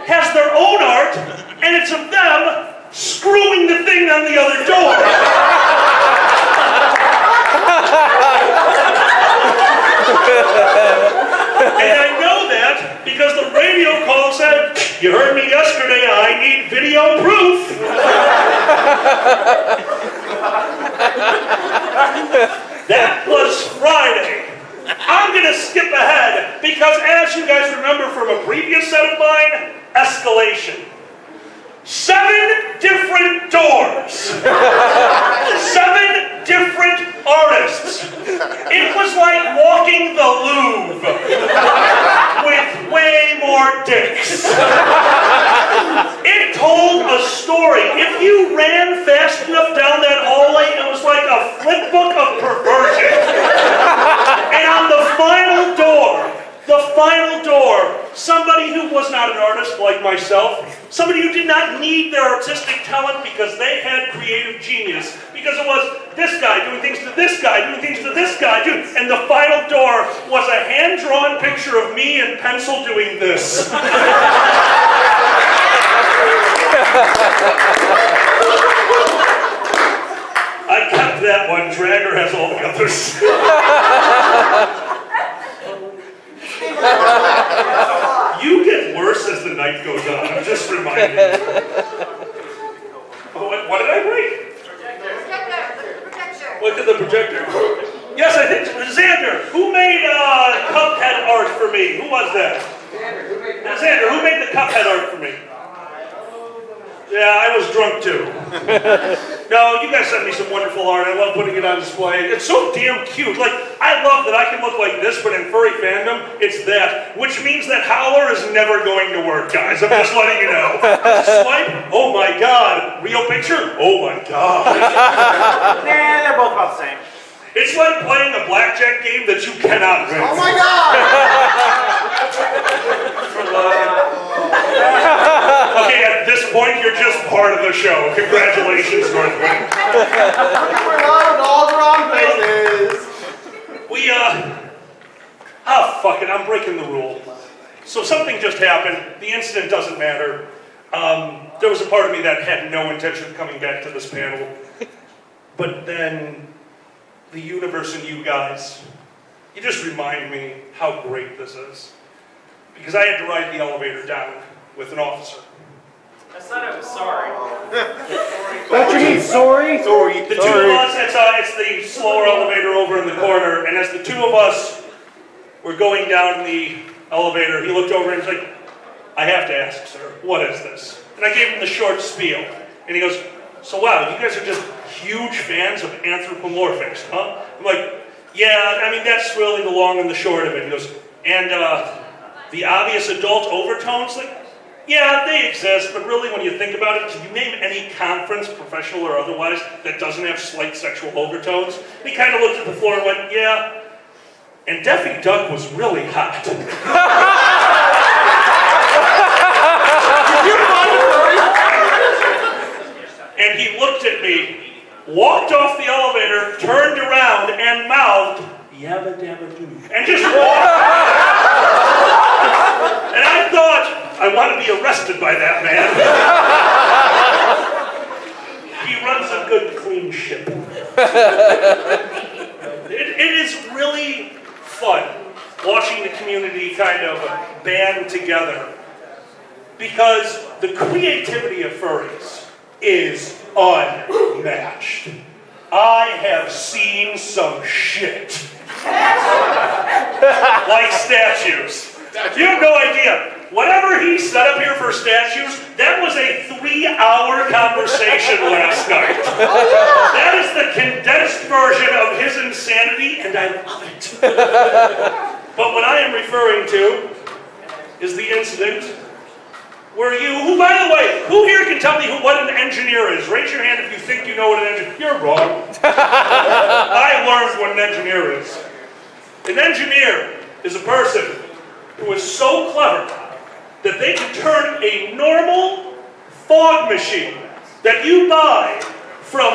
has their own art, and it's of them screwing the thing on the other door. And I know that because the radio call said, you heard me yesterday, I need video proof. That was Friday. I'm going to skip ahead because, as you guys remember from a previous set of mine, escalation. 7 different doors. 7 different artists. It was like walking the Louvre with way more dicks. It told a story. If you ran fast enough down that hallway, it was like a flip book of perversion. And on the final door, somebody who was not an artist like myself, somebody who did not need their artistic talent because they had creative genius, because it was this guy doing things to this guy, doing things to this guy, and the final door was a hand-drawn picture of me in pencil doing this. I kept that one. Dragger has all the others. You get worse as the night goes on. I'm just reminding you. What did I break? Look at the projector. Yes, I think Xander. Who made Cuphead art for me? Who was that? Xander, who made the Cuphead art for me? Yeah, I was drunk too. No, you guys sent me some wonderful art. I love putting it on display. It's so damn cute. Like, I love that I can look like this, but in furry fandom, it's that. Which means that Howler is never going to work, guys. I'm just letting you know. Swipe? Oh my god. Real picture? Oh my god. Nah, they're both about the same. It's like playing a blackjack game that you cannot win. Oh my god! Okay, at this point, you're just part of the show. Congratulations, Northwind. We're allowed all the wrong places. Fuck it, I'm breaking the rule. So something just happened. The incident doesn't matter. There was a part of me that had no intention of coming back to this panel. But then, the universe and you guys, you just remind me how great this is. Because I had to ride the elevator down with an officer. I said I was sorry. Don't you mean sorry? Sorry. The two of us, it's the slower elevator over in the corner, and as the two of us were going down the elevator, he looked over and he's like, I have to ask, sir, what is this? And I gave him the short spiel. And he goes, so wow, you guys are just huge fans of anthropomorphics, huh? I'm like, yeah, I mean, that's really the long and the short of it. He goes, and the obvious adult overtones? Like, yeah, they exist, but really when you think about it, can you name any conference, professional or otherwise, that doesn't have slight sexual overtones? And he kind of looked at the floor and went, yeah. And Daffy Duck was really hot. Did you find it? And he looked at me, walked off the elevator, turned around, and mouthed, yabba dabba doo, and just walked. And I thought, I want to be arrested by that man. He runs a good, clean ship. It is really fun watching the community kind of band together, because the creativity of furries is unmatched. I have seen some shit. Like statues. You have no idea. Whatever he set up here for statues, that was a 3-hour conversation last night. That is the condensed version of his insanity, and I love it. But what I am referring to is the incident where who, by the way, who here can tell me what an engineer is? Raise your hand if you think you know what an engineer is. You're wrong. I learned what an engineer is. An engineer is a person who is so clever that they can turn a normal fog machine that you buy from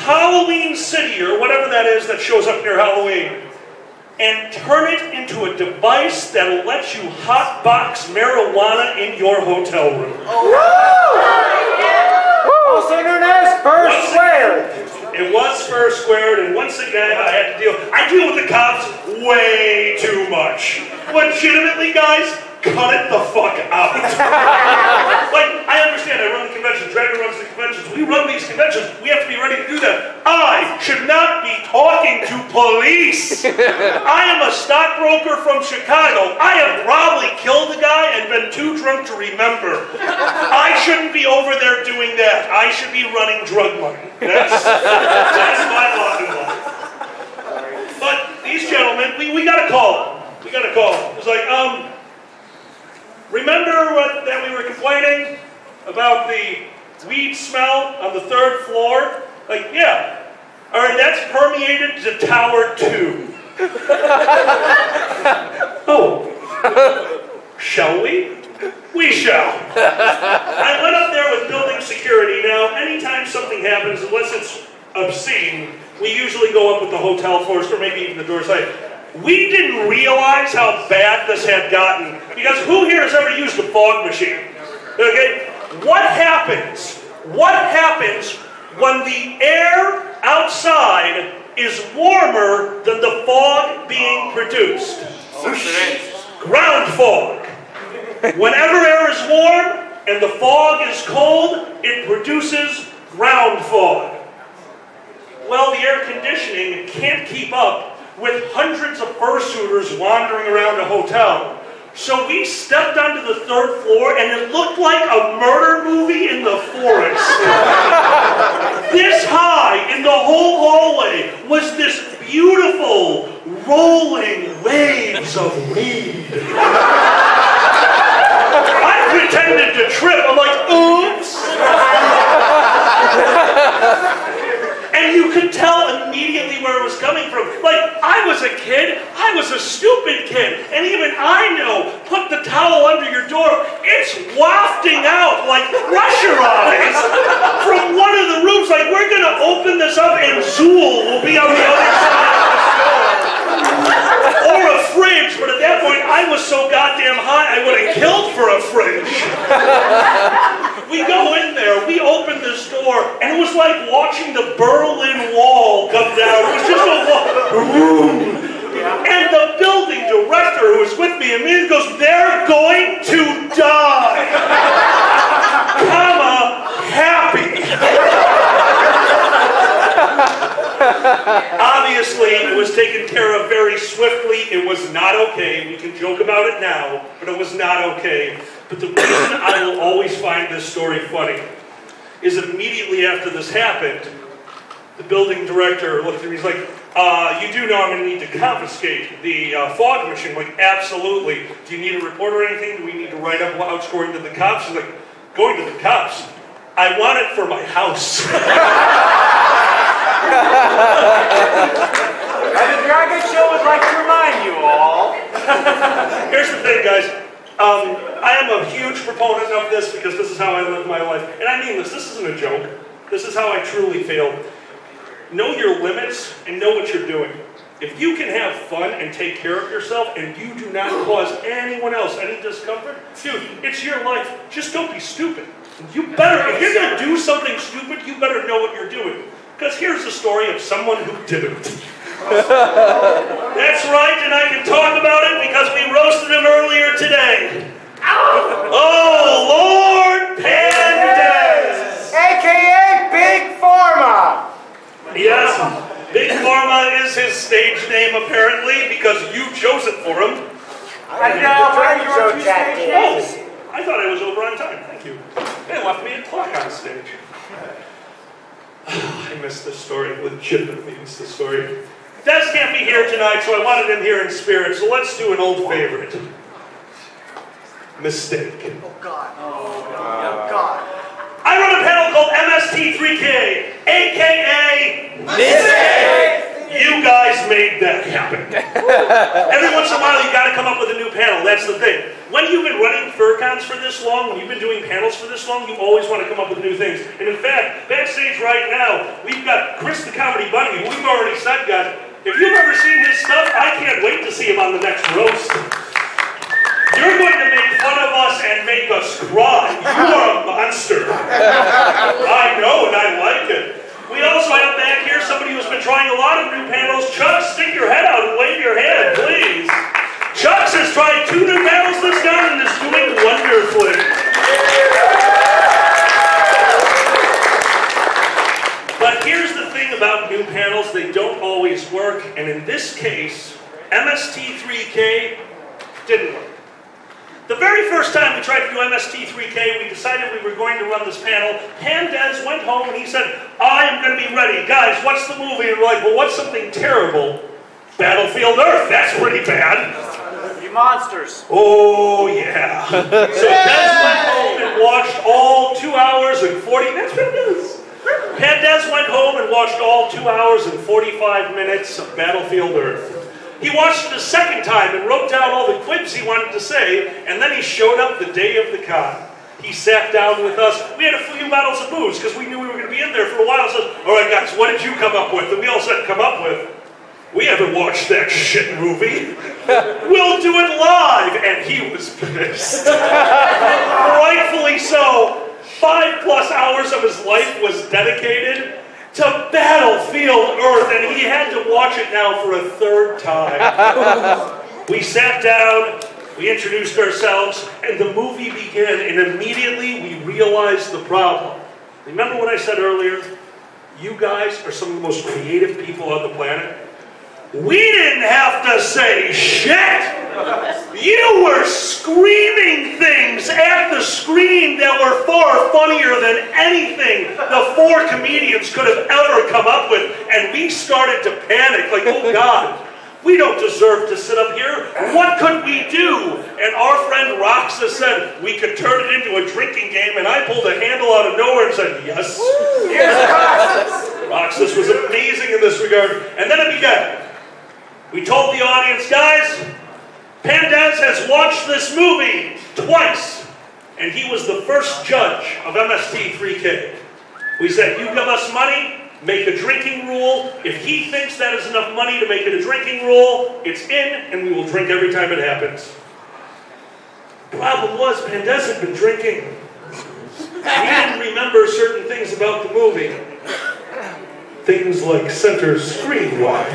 Halloween City or whatever that is that shows up near Halloween and turn it into a device that'll let you hotbox marijuana in your hotel room. Also known as first squared. It was first squared, and once again I deal with the cops way too much. Legitimately, guys, cut it the fuck out. Like, I understand, I run the conventions, Dragon runs the conventions, we run these conventions, we have to be ready to do that. I should not be talking to police. I am a stockbroker from Chicago. I have probably killed a guy and been too drunk to remember. I shouldn't be over there doing that. I should be running drug money. That's my lot in life. But these gentlemen, we got a call. We got a call. It was like, remember that we were complaining about the weed smell on the 3rd floor? Like, yeah. All right, that's permeated to Tower 2. Oh. Shall we? We shall. I went up there with building security. Now, anytime something happens, unless it's obscene, we usually go up with the hotel force, or maybe even the door side. We didn't realize how bad this had gotten, because who here has ever used a fog machine? Okay? What happens when the air outside is warmer than the fog being produced? Ground fog. Whenever air is warm and the fog is cold, it produces ground fog. Well, the air conditioning can't keep up with hundreds of fursuiters wandering around a hotel. So we stepped onto the 3rd floor and it looked like a murder movie in the forest. This high in the whole hallway was this beautiful rolling waves of weed. I pretended to trip. I'm like, oops. And you could tell immediately where it was coming from. Like, I was a kid, I was a stupid kid, and even I know, put the towel under your door, it's wafting out like pressurized from one of the rooms. Like, we're gonna open this up and Zool will be on the other side of the door. Or a fridge, but at that point I was so goddamn high I would have killed for a fridge. We go in there, we open this door, and it was like watching the Berlin Wall come down. It was just a wall. And the building director who was with me immediately goes, "They're going to die, comma, happy." Obviously, it was taken care of very swiftly. It was not okay. We can joke about it now, but it was not okay. But the reason I will always find this story funny is immediately after this happened, the building director looked at me, he's like, you do know I'm going to need to confiscate the fog machine. I'm like, absolutely. Do you need a report or anything? Do we need to write up what's going to the cops? He's like, going to the cops? I want it for my house. The Dragon Show would like to remind you all. Here's the thing, guys. I am a huge proponent of this because this is how I live my life. And I mean this. This isn't a joke. This is how I truly feel. Know your limits and know what you're doing. If you can have fun and take care of yourself and you do not cause anyone else any discomfort, dude, it's your life. Just don't be stupid. You better, if you're going to do something stupid, you better know what you're doing. Because here's the story of someone who didn't. That's right, and I can talk about it because we roasted him earlier today. Oh, Lord Pandas! AKA Big Pharma! Yes, Big Marama is his stage name apparently because you chose it for him. I know, why are you on Oh, I thought I was over on time. Thank you. They left me a clock on stage. I missed this story. Legitimately missed this story. Des can't be here tonight, so I wanted him here in spirit. So let's do an old favorite. Mistake. Oh, God. Oh, God. I run a panel called MST3K, a.k.a. Mistake! You guys made that happen. Every once in a while, you got to come up with a new panel. That's the thing. When you've been running FurCons for this long, when you've been doing panels for this long, you always want to come up with new things. And in fact, backstage right now, we've got Chris the Comedy Bunny, who we've already said, guys, if you've ever seen his stuff, I can't wait to see him on the next roast. You're going to make fun of us and make us cry. You are a monster. I know, and I like it. We also have back here somebody who's been trying a lot of new panels. Chuck, stick your head out and wave your hand, please. Chuck has tried 2 new panels this time and is doing wonderfully. But here's the thing about new panels, they don't always work. And in this case, MST3K didn't work. The very first time we tried to do MST3K, we decided we were going to run this panel. Pandez went home and he said, I am going to be ready. Guys, what's the movie? And we're like, well, what's something terrible? Battlefield Earth, that's pretty bad. You monsters. Oh, yeah. So Des went home and watched all 2 hours and 40 minutes. Pandez went home and watched all 2 hours and 45 minutes of Battlefield Earth. He watched it a second time and wrote down all the quibs he wanted to say, and then he showed up the day of the con. He sat down with us. We had a few bottles of booze because we knew we were going to be in there for a while. So, all right, guys, what did you come up with? And we all said, come up with, we haven't watched that shit movie. We'll do it live. And he was pissed. Rightfully so. 5+ hours of his life was dedicated to Battlefield Earth, and he had to watch it now for a 3rd time. We sat down, we introduced ourselves, and the movie began, and immediately we realized the problem. Remember what I said earlier? You guys are some of the most creative people on the planet. We didn't have to say shit! You were screaming things at the screen that were far funnier than anything the 4 comedians could have ever come up with. And we started to panic, like, oh God, we don't deserve to sit up here. What could we do? And our friend Roxa said we could turn it into a drinking game, and I pulled a handle out of nowhere and said, yes. Roxas was amazing in this regard. And then it began. We told the audience, guys, Pandez has watched this movie twice, and he was the first judge of MST3K. We said, you give us money, make a drinking rule. If he thinks that is enough money to make it a drinking rule, it's in, and we will drink every time it happens. The problem was, Pandez had been drinking. He didn't remember certain things about the movie. Things like center screen wide.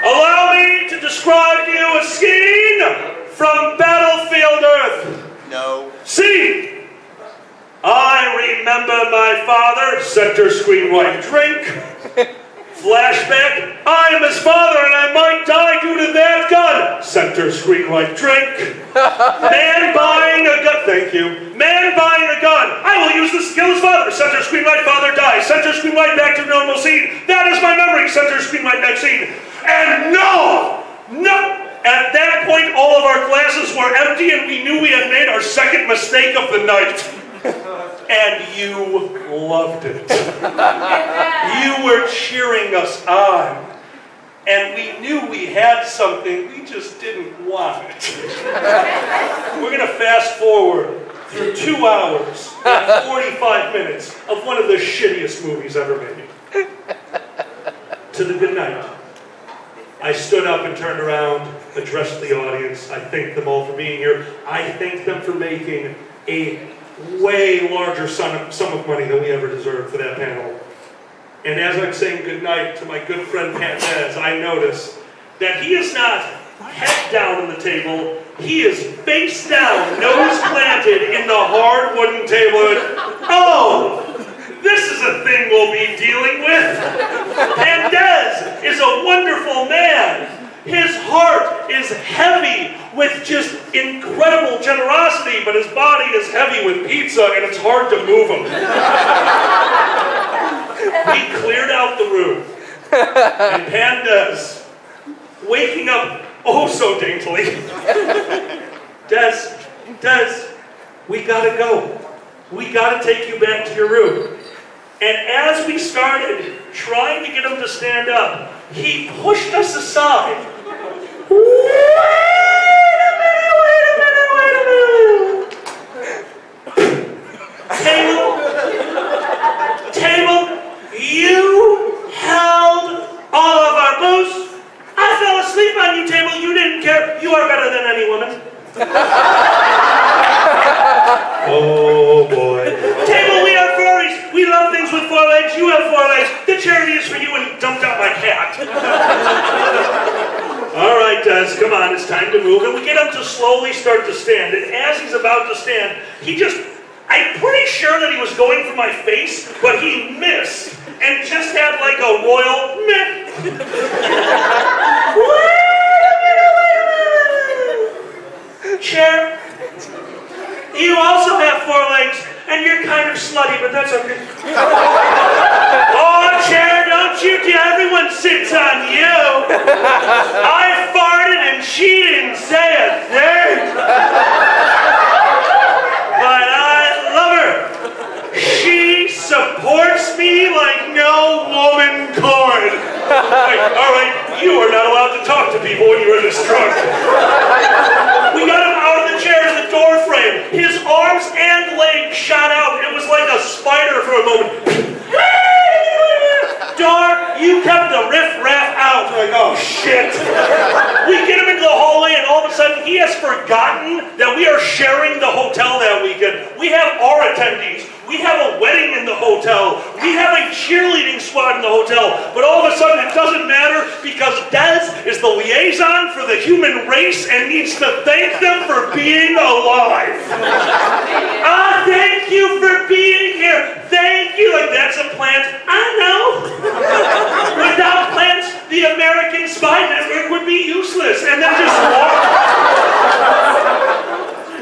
Allow me to describe to you a scene from Battlefield Earth. No. Scene. I remember my father, center screen right drink. Flashback, I am his father and I might die due to that gun. Center screen right drink. Man buying a gun, thank you. Man buying a gun. I will use this to kill his father. Center screen right, father dies. Center screen right, back to normal scene. That is my memory. Center screen right, next scene. And no. At that point, all of our glasses were empty and we knew we had made our second mistake of the night. And you loved it. You were cheering us on. And we knew we had something, we just didn't want it. We're going to fast forward through 2 hours and 45 minutes of one of the shittiest movies ever made. To the good night. I stood up and turned around, addressed the audience. I thanked them all for being here. I thanked them for making a way larger sum of money than we ever deserved for that panel. And as I'm saying goodnight to my good friend Pandez, I notice that he is not head down on the table. He is face down, nose planted in the hard wooden table. Oh, this is a thing we'll be dealing with. Pandez is a wonderful man. His heart is heavy with just incredible generosity, but his body is heavy with pizza and it's hard to move him. We cleared out the room. And Pandez, waking up oh so daintily, Des, we gotta go. We gotta take you back to your room. And as we started trying to get him to stand up, he pushed us aside. Wait a minute. Table, you held all of our booze. I fell asleep on you, Table. You didn't care. You are better than any woman. Oh, boy. Table, we are Ferraris. We love things with 4 legs. You have 4 legs. The charity is for you, and he dumped out my hat. All right, Des, come on. It's time to move. And we get him to slowly start to stand. And as he's about to stand, I'm pretty sure that he was going for my face, but he missed. And just had like a royal meh. Chair, you also have 4 legs, and you're kind of slutty, but that's okay. Oh, Chair, don't you dare, everyone sits on you. I farted and she didn't say a thing. But I love her. She supports me like no woman could. All right, you are not allowed to talk to people when you're this drunk. We got him out of the chair to the door frame. His arms and legs shot out. It was like a spider for a moment. Door, you kept the riff-raff out. Like, oh, shit. We get him into the hallway, and all of a sudden, he has forgotten that we are sharing the hotel that weekend. We have our attendees. We have a wedding in the hotel. We have a cheerleading squad in the hotel. But all of a sudden, it doesn't matter because Des is the liaison for the human race and needs to thank them for being alive. Thank you for being here. Thank you. Like, that's a plant. I know. Without plants, the American Spy Network would be useless. And then just walk.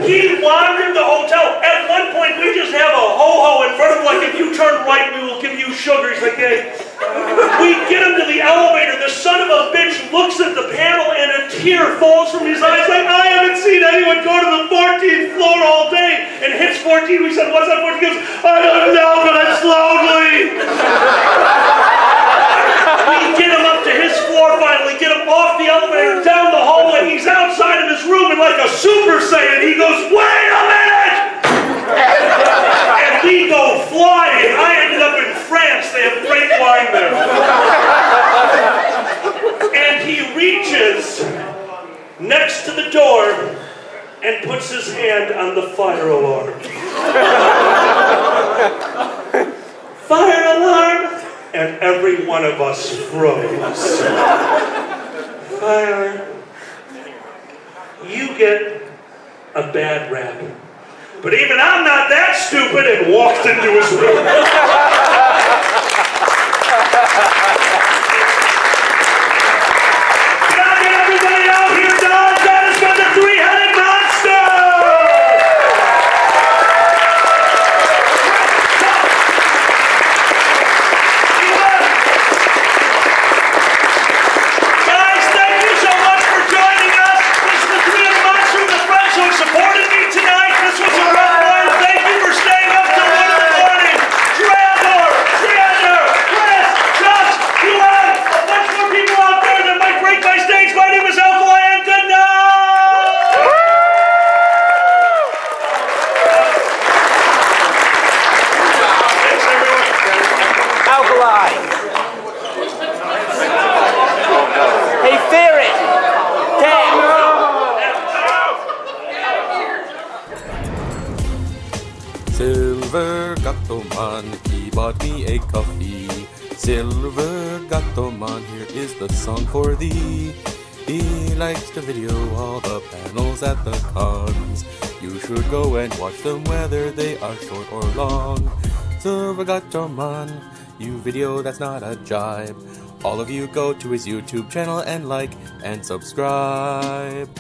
He wandered the hotel. At one point, we just have a ho-ho in front of him, like, if you turn right, we will give you sugar. He's like, hey. We get him to the elevator. The son of a bitch looks at the panel, and a tear falls from his eyes. Like, I haven't seen anyone go to the 14th floor all day. And hits 14. We said, what's that 14? He goes, I don't know, but I'm slowly. We get him up to his floor finally, get him off the elevator, down the hallway. He's outside of his room and like a Super Saiyan, he goes, wait a minute! And we go flying. I ended up in France. They have great wine there. And he reaches next to the door and puts his hand on the fire alarm. Fire alarm! And every one of us froze. Fire. You get a bad rap. But even I'm not that stupid and walked into his room. Can I get everybody out here, dog? That is got the 3-headed monster! Guys, thank you so much for joining us. This is the 3-headed monster and the friends who have supported me tonight. This was a rough one. Thank you for staying up till 1 in the morning. Trevor, Xander, Chris, Josh, you have a bunch more people out there that might break my stage. My name is Alpha, and good night! Thanks, everyone. Alkali. Hey, Ferret. Damn. Silver Gattoman, he bought me a coffee. Silver Gattoman, here is the song for thee. He likes to video all the panels at the cons. You should go and watch them whether they are short or long. Survagachoman, you video that's not a jibe. All of you go to his YouTube channel and like and subscribe.